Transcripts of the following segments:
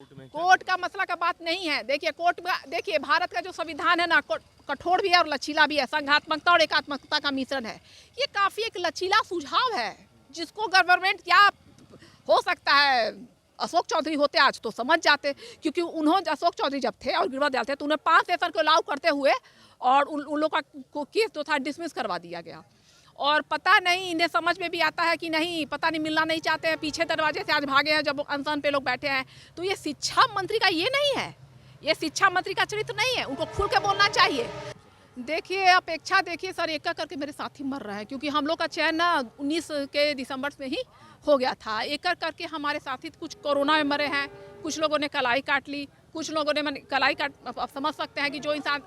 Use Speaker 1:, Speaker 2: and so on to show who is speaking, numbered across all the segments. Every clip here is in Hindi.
Speaker 1: कोर्ट का मसला का बात नहीं है। देखिए कोर्ट में देखिए भारत का जो संविधान है ना कठोर भी है और लचीला भी है, संघात्मकता और एकात्मकता का मिश्रण है। ये काफी एक लचीला सुझाव है जिसको गवर्नमेंट क्या हो सकता है। अशोक चौधरी होते आज तो समझ जाते, क्योंकि उन्होंने अशोक चौधरी जब थे और गिरवा दयाल थे तो उन्हें 5 सेशन को अलाउ करते हुए और उन लोग का केस जो था डिसमिस करवा दिया गया। और पता नहीं इन्हें समझ में भी आता है कि नहीं, पता नहीं मिलना नहीं चाहते हैं, पीछे दरवाजे से आज भागे हैं जब अनशन पे लोग बैठे हैं। तो ये शिक्षा मंत्री का ये नहीं है, ये शिक्षा मंत्री का चरित्र नहीं है, उनको खुल के बोलना चाहिए। देखिए अपेक्षा देखिए सर, एक करके मेरे साथी मर रहे हैं, क्योंकि हम लोग का चयन ना 19 के दिसंबर में ही हो गया था। एक करके हमारे साथी कुछ कोरोना में मरे हैं, कुछ लोगों ने कलाई काट ली, कुछ लोगों ने कलाई काट, आप समझ सकते हैं कि जो इंसान।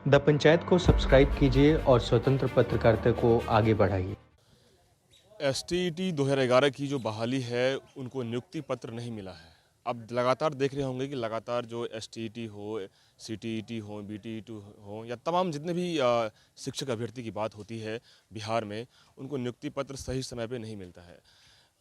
Speaker 2: द पंचायत को सब्सक्राइब कीजिए और स्वतंत्र पत्रकारिता को आगे बढ़ाइए।
Speaker 3: एसटीईटी 2011 की जो बहाली है उनको नियुक्ति पत्र नहीं मिला है। अब लगातार देख रहे होंगे कि लगातार जो एसटीईटी हो, सीटीईटी हो, बीटीईटी हो या तमाम जितने भी शिक्षक अभ्यर्थी की बात होती है बिहार में, उनको नियुक्ति पत्र सही समय पे नहीं मिलता है।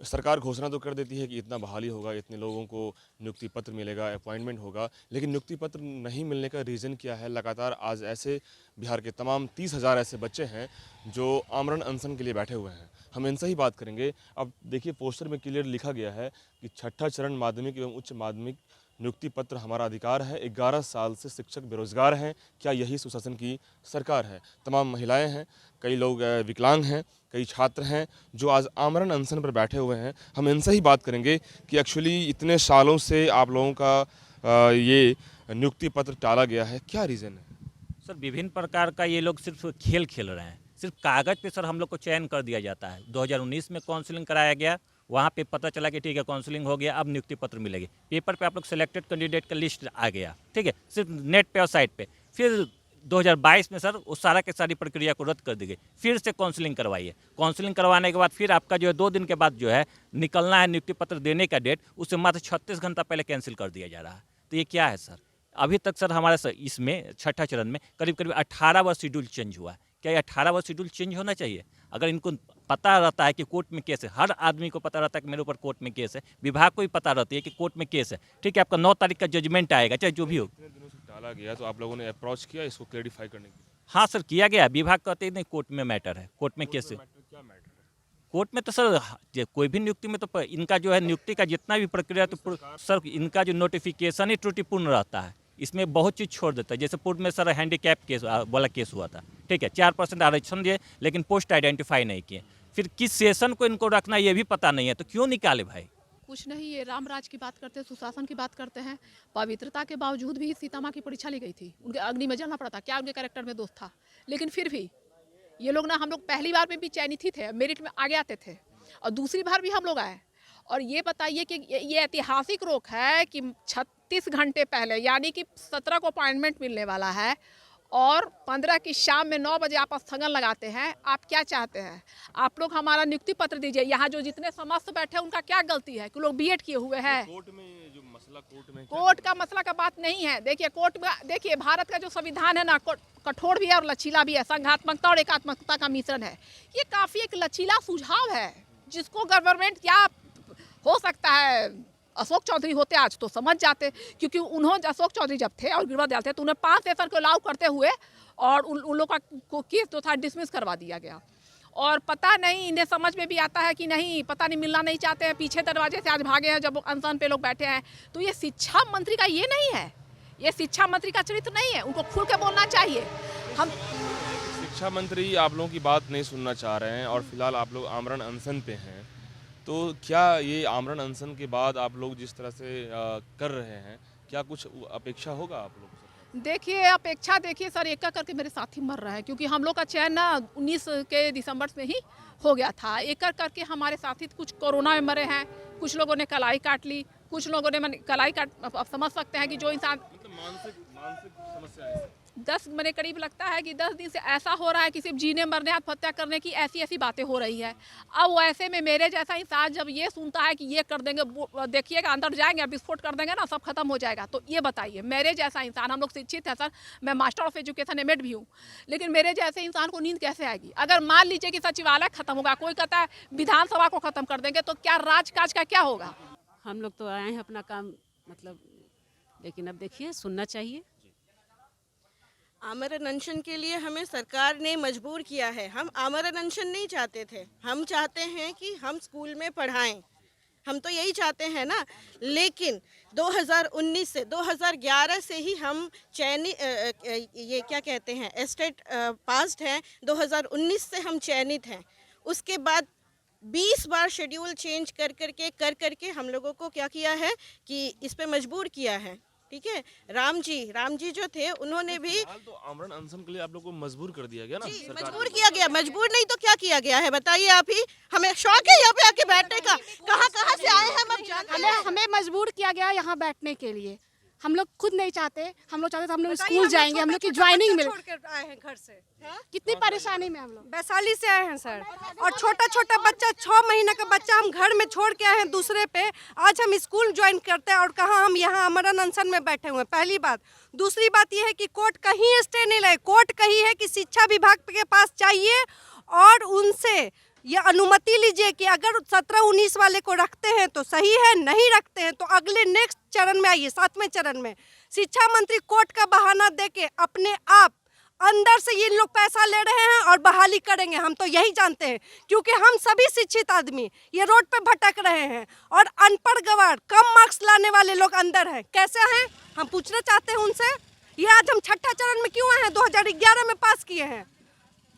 Speaker 3: सरकार घोषणा तो कर देती है कि इतना बहाली होगा, इतने लोगों को नियुक्ति पत्र मिलेगा, अपॉइंटमेंट होगा, लेकिन नियुक्ति पत्र नहीं मिलने का रीज़न क्या है? लगातार आज ऐसे बिहार के तमाम 30,000 ऐसे बच्चे हैं जो आमरण अनशन के लिए बैठे हुए हैं। हम इनसे ही बात करेंगे। अब देखिए पोस्टर में क्लियर लिखा गया है कि छठा चरण माध्यमिक एवं उच्च माध्यमिक नियुक्ति पत्र हमारा अधिकार है। 11 साल से शिक्षक बेरोजगार हैं। क्या यही सुशासन की सरकार है? तमाम महिलाएं हैं, कई लोग विकलांग हैं, कई छात्र हैं जो आज आमरण अनशन पर बैठे हुए हैं। हम इनसे ही बात करेंगे कि एक्चुअली इतने सालों से आप लोगों का ये नियुक्ति पत्र टाला गया है, क्या रीज़न है?
Speaker 4: सर विभिन्न प्रकार का ये लोग सिर्फ खेल खेल रहे हैं। सिर्फ कागज़ पे सर हम लोग को चयन कर दिया जाता है। 2019 में काउंसलिंग कराया गया, वहाँ पे पता चला कि ठीक है काउंसलिंग हो गया, अब नियुक्ति पत्र मिलेगी। पेपर पे आप लोग सेलेक्टेड कैंडिडेट का लिस्ट आ गया, ठीक है, सिर्फ नेट पे और साइट पे। फिर 2022 में सर उस सारा की सारी प्रक्रिया को रद्द कर दी गई। फिर से काउंसलिंग करवाइए। काउंसलिंग करवाने के बाद फिर आपका जो है 2 दिन के बाद जो है निकलना है नियुक्ति पत्र देने का डेट, उससे मात्र 36 घंटा पहले कैंसिल कर दिया जा रहा है। तो ये क्या है सर? अभी तक सर हमारे सर इसमें छठा चरण में करीब 18 बार शेड्यूल चेंज हुआ है। क्या ये 18 बार शेड्यूल चेंज होना चाहिए? अगर इनको पता रहता है कि कोर्ट में केस है, हर आदमी को पता रहता है कि मेरे ऊपर कोर्ट में केस है, विभाग को भी पता रहती है कि कोर्ट में केस है, ठीक है, आपका 9 तारीख का जजमेंट आएगा, चाहे जो भी हो।
Speaker 3: इतने दिनों से टाला गया तो आप लोगों ने अप्रोच किया इसको क्लैरिफाई करने के लिए?
Speaker 4: हाँ सर किया गया। विभाग कहते हैं नहीं कोर्ट में मैटर है, कोर्ट में केस है।
Speaker 3: क्या मैटर है?
Speaker 4: कोर्ट में तो सर कोई भी नियुक्ति में तो इनका जो है नियुक्ति का जितना भी प्रक्रिया तो सर इनका जो नोटिफिकेशन ही त्रुटिपूर्ण रहता है। इसमें बहुत चीज़ छोड़ देता है। जैसे पूर्व में सर हैंडीकैप केस वाला केस हुआ था, ठीक है, 4% आरक्षण दिए लेकिन पोस्ट आइडेंटिफाई नहीं किए। फिर किस सेशन को इनको रखना ये भी पता नहीं है, तो क्यों निकाले भाई?
Speaker 1: कुछ नहीं, ये रामराज की बात करते हैं, सुशासन की बात करते हैं। पवित्रता के बावजूद भी सीता माँ की परीक्षा ली गई थी, उनके अग्नि में जलना पड़ा था। क्या उनके कैरेक्टर में दोष था? लेकिन फिर भी ये लोग ना, हम लोग पहली बार में भी चयनित ही थे, मेरिट में आगे आते थे, और दूसरी बार भी हम लोग आए। और ये बताइए कि ये ऐतिहासिक रोक है कि 36 घंटे पहले, यानी कि 17 को अपॉइंटमेंट मिलने वाला है और 15 की शाम में 9 बजे आप स्थगन लगाते हैं। आप क्या चाहते हैं? आप लोग हमारा नियुक्ति पत्र दीजिए। यहाँ जो जितने समस्त बैठे हैं उनका क्या गलती है कि लोग बीएड किए हुए हैं?
Speaker 3: कोर्ट में जो मसला
Speaker 1: कोर्ट का मसला का बात नहीं है। देखिए कोर्ट में देखिए भारत का जो संविधान है ना कठोर भी है और लचीला भी है, संघात्मकता और एकात्मकता का मिश्रण है। ये काफी एक लचीला सुझाव है जिसको गवर्नमेंट क्या हो सकता है। अशोक चौधरी होते आज तो समझ जाते, क्योंकि उन्होंने अशोक चौधरी जब थे और गिरवा दयाल थे तो उन्हें 5 सेशन को अलाउ करते हुए और उन लोग का केस जो था डिसमिस करवा दिया गया। और पता नहीं इन्हें समझ में भी आता है कि नहीं, पता नहीं मिलना नहीं चाहते हैं, पीछे दरवाजे से आज भागे हैं जब अनशन पे लोग बैठे हैं। तो ये शिक्षा मंत्री का ये नहीं है, ये शिक्षा मंत्री का चरित्र नहीं है, उनको खुल के बोलना चाहिए। हम
Speaker 3: शिक्षा मंत्री आप लोगों की बात नहीं सुनना चाह रहे हैं और फिलहाल आप लोग आमरण अनशन पे हैं, तो क्या ये आमरण अनशन के बाद आप लोग जिस तरह से कर रहे हैं, क्या कुछ अपेक्षा होगा आप लोगों से?
Speaker 1: देखिए अपेक्षा देखिए सर, एक करके मेरे साथी मर रहे हैं, क्योंकि हम लोग का चयन ना 19 के दिसंबर में ही हो गया था। एक करके हमारे साथी कुछ कोरोना में मरे हैं, कुछ लोगों ने कलाई काट ली, कुछ लोगों ने कलाई काट, आप समझ सकते हैं कि जो इंसान
Speaker 3: मानसिक समस्या है।
Speaker 1: 10 मेरे करीब लगता है कि 10 दिन से ऐसा हो रहा है कि सिर्फ जीने मरने आत्महत्या करने की ऐसी बातें हो रही है। अब वैसे में मेरे जैसा इंसान जब ये सुनता है कि ये कर देंगे, देखिएगा अंदर जाएंगे विस्फोट कर देंगे ना, सब खत्म हो जाएगा। तो ये बताइए, मेरे जैसा इंसान, हम लोग शिक्षित है सर, मैं मास्टर ऑफ एजुकेशन एमएड भी हूँ, लेकिन मेरे जैसे इंसान को नींद कैसे आएगी? अगर मान लीजिए कि सचिवालय खत्म होगा, कोई कहता है विधानसभा को खत्म कर देंगे, तो क्या राजकाज का क्या होगा?
Speaker 5: हम लोग तो आए हैं अपना काम मतलब, लेकिन अब देखिए सुनना चाहिए।
Speaker 6: आमरण अनशन के लिए हमें सरकार ने मजबूर किया है। हम आमरण अनशन नहीं चाहते थे, हम चाहते हैं कि हम स्कूल में पढ़ाएं, हम तो यही चाहते हैं ना। लेकिन 2019 से 2011 से ही हम ये क्या कहते हैं एस्टेट पास्ड हैं, 2019 से हम चयनित हैं। उसके बाद 20 बार शेड्यूल चेंज कर करके हम लोगों को क्या किया है कि इस पे मजबूर किया है। ठीक है, राम जी जो थे उन्होंने भी
Speaker 3: तो आमरण अनशन के लिए आप लोग को मजबूर कर दिया गया ना
Speaker 6: जी
Speaker 3: सरकार
Speaker 6: मजबूर
Speaker 3: ने।
Speaker 6: किया गया। मजबूर नहीं तो क्या किया गया है बताइए आप ही। हमें शौक है यहाँ पे आके बैठने का। कहाँ से आए हैं हम अब जानते हैं।
Speaker 7: हमें मजबूर किया गया यहाँ बैठने के लिए। हम लोग खुद नहीं चाहते, हम लोग चाहते थे हम लोग स्कूल जाएंगे, हम लोग की ज्वाइनिंग मिले।
Speaker 8: छोड़ कर आए हैं घर से,
Speaker 7: कितनी परेशानी में हम लोग।
Speaker 8: वैशाली से आए हैं सर, और छोटा छोटा बच्चा 6 महीने का बच्चा हम घर में छोड़ के आए हैं दूसरे पे। आज हम स्कूल ज्वाइन करते हैं और कहाँ हम यहाँ आमरण अनशन में बैठे हुए हैं, पहली बात। दूसरी बात यह है कि कोर्ट कहीं स्टे नहीं लाए। कोर्ट कही है कि शिक्षा विभाग के पास चाहिए और उनसे ये अनुमति लीजिए कि अगर 17-19 वाले को रखते हैं तो सही है, नहीं रखते हैं तो अगले नेक्स्ट चरण में आइए, 7वें चरण में। शिक्षा मंत्री कोर्ट का बहाना देके अपने आप अंदर से ये लोग पैसा ले रहे हैं और बहाली करेंगे, हम तो यही जानते हैं। क्योंकि हम सभी शिक्षित आदमी ये रोड पे भटक रहे हैं और अनपढ़ गवार कम मार्क्स लाने वाले लोग अंदर हैं। कैसे हैं हम पूछना चाहते हैं उनसे। ये आज हम छठा चरण में क्यों आए हैं? 2011 में पास किए हैं,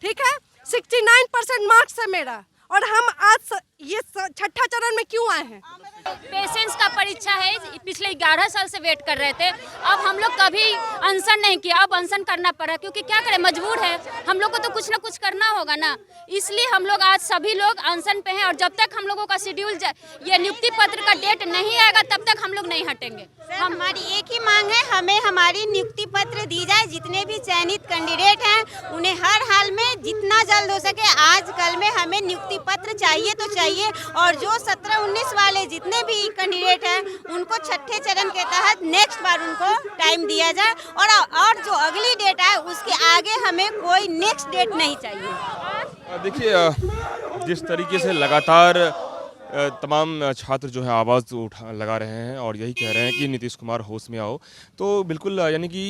Speaker 8: ठीक है, 69% मार्क्स है मेरा, और हम आज ये छठा चरण में क्यों आए हैं?
Speaker 9: पेशेंस का परीक्षा है, पिछले 11 साल से वेट कर रहे थे। अब हम लोग कभी अनशन नहीं किया, अब अनशन करना पड़ा, क्योंकि क्या करें, मजबूर है। हम लोग को तो कुछ ना कुछ करना होगा ना, इसलिए हम लोग आज सभी लोग अनशन पे हैं। और जब तक हम लोगों का शेड्यूल ये नियुक्ति पत्र का डेट नहीं आएगा तब तक हम लोग नहीं हटेंगे।
Speaker 10: हमारी एक ही मांग है, हमें हमारी नियुक्ति पत्र दी जाए। जितने भी चयनित कैंडिडेट हैं उन्हें हर हाल में जितना जल्द हो सके आजकल में हमें नियुक्ति पत्र चाहिए तो चाहिए। और जो 17-19 वाले जितने भी कैंडिडेट हैं उनको छठे चरण के तहत नेक्स्ट बार उनको टाइम दिया जाए, और जो अगली डेट है उसके आगे हमें कोई नेक्स्ट डेट नहीं चाहिए।
Speaker 3: देखिए जिस तरीके से लगातार तमाम छात्र जो है आवाज़ लगा रहे हैं और यही कह रहे हैं कि नीतीश कुमार होश में आओ, तो बिल्कुल यानी कि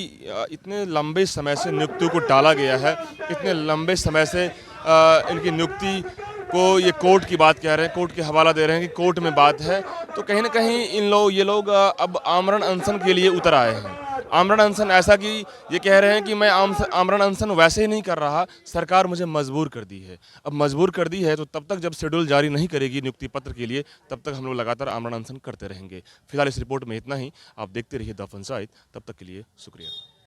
Speaker 3: इतने लंबे समय से नियुक्तियों को टाला गया है, इतने लंबे समय से इनकी नियुक्ति को ये कोर्ट की बात कह रहे हैं, कोर्ट के हवाला दे रहे हैं कि कोर्ट में बात है। तो कहीं ना कहीं ये लोग अब आमरण अनशन के लिए उतर आए हैं। आमरण अनशन ऐसा कि ये कह रहे हैं कि मैं आमरण अनशन वैसे ही नहीं कर रहा, सरकार मुझे मजबूर कर दी है। अब मजबूर कर दी है तो तब तक जब शेड्यूल जारी नहीं करेगी नियुक्ति पत्र के लिए, तब तक हम लोग लगातार आमरण अनशन करते रहेंगे। फिलहाल इस रिपोर्ट में इतना ही। आप देखते रहिए द फन साइड। तब तक के लिए शुक्रिया।